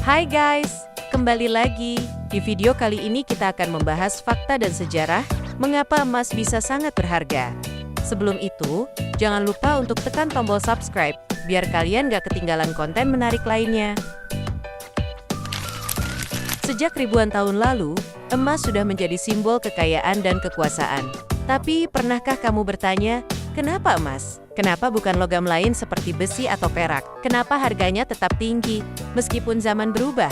Hai guys, kembali lagi. Di video kali ini kita akan membahas fakta dan sejarah mengapa emas bisa sangat berharga. Sebelum itu, jangan lupa untuk tekan tombol subscribe, biar kalian gak ketinggalan konten menarik lainnya. Sejak ribuan tahun lalu, emas sudah menjadi simbol kekayaan dan kekuasaan. Tapi, pernahkah kamu bertanya, kenapa emas? Kenapa bukan logam lain seperti besi atau perak? Kenapa harganya tetap tinggi, meskipun zaman berubah?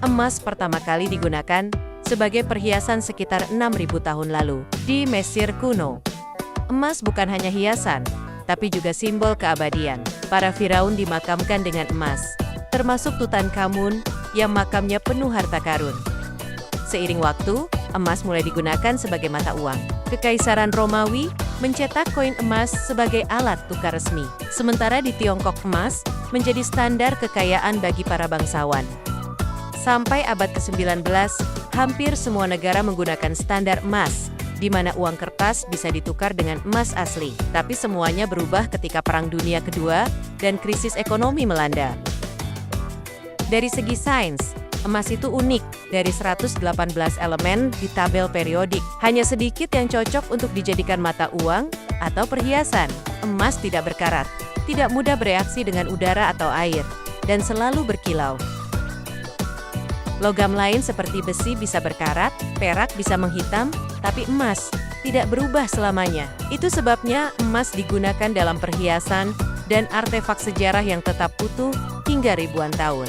Emas pertama kali digunakan sebagai perhiasan sekitar 6.000 tahun lalu, di Mesir kuno. Emas bukan hanya hiasan, tapi juga simbol keabadian. Para firaun dimakamkan dengan emas, termasuk Tutankhamun yang makamnya penuh harta karun. Seiring waktu, emas mulai digunakan sebagai mata uang. Kekaisaran Romawi mencetak koin emas sebagai alat tukar resmi. Sementara di Tiongkok emas menjadi standar kekayaan bagi para bangsawan. Sampai abad ke-19, hampir semua negara menggunakan standar emas, di mana uang kertas bisa ditukar dengan emas asli. Tapi semuanya berubah ketika Perang Dunia Kedua dan krisis ekonomi melanda. Dari segi sains, emas itu unik. Dari 118 elemen di tabel periodik, hanya sedikit yang cocok untuk dijadikan mata uang atau perhiasan. Emas tidak berkarat, tidak mudah bereaksi dengan udara atau air, dan selalu berkilau. Logam lain seperti besi bisa berkarat, perak bisa menghitam, tapi emas tidak berubah selamanya. Itu sebabnya emas digunakan dalam perhiasan dan artefak sejarah yang tetap utuh hingga ribuan tahun.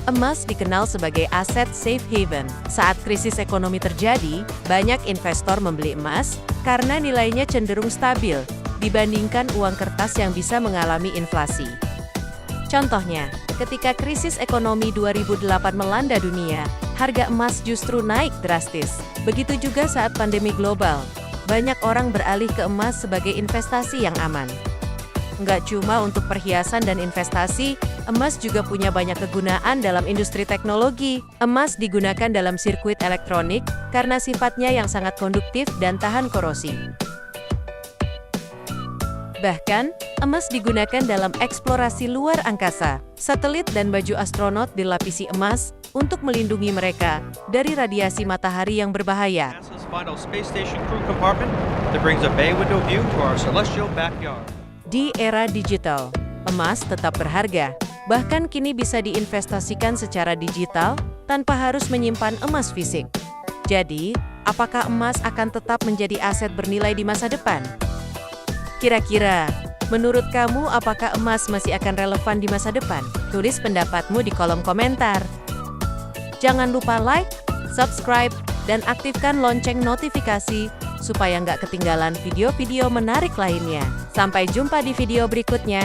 Emas dikenal sebagai aset safe haven. Saat krisis ekonomi terjadi, banyak investor membeli emas karena nilainya cenderung stabil dibandingkan uang kertas yang bisa mengalami inflasi. Contohnya, ketika krisis ekonomi 2008 melanda dunia, harga emas justru naik drastis. Begitu juga saat pandemi global, banyak orang beralih ke emas sebagai investasi yang aman. Nggak cuma untuk perhiasan dan investasi, emas juga punya banyak kegunaan dalam industri teknologi. Emas digunakan dalam sirkuit elektronik karena sifatnya yang sangat konduktif dan tahan korosi. Bahkan, emas digunakan dalam eksplorasi luar angkasa. Satelit dan baju astronot dilapisi emas untuk melindungi mereka dari radiasi matahari yang berbahaya. NASA's final space station crew compartment that brings a bay window view to our celestial backyard. Di era digital, emas tetap berharga. Bahkan kini bisa diinvestasikan secara digital tanpa harus menyimpan emas fisik. Jadi, apakah emas akan tetap menjadi aset bernilai di masa depan? Kira-kira, menurut kamu apakah emas masih akan relevan di masa depan? Tulis pendapatmu di kolom komentar. Jangan lupa like, subscribe, dan aktifkan lonceng notifikasi supaya nggak ketinggalan video-video menarik lainnya. Sampai jumpa di video berikutnya.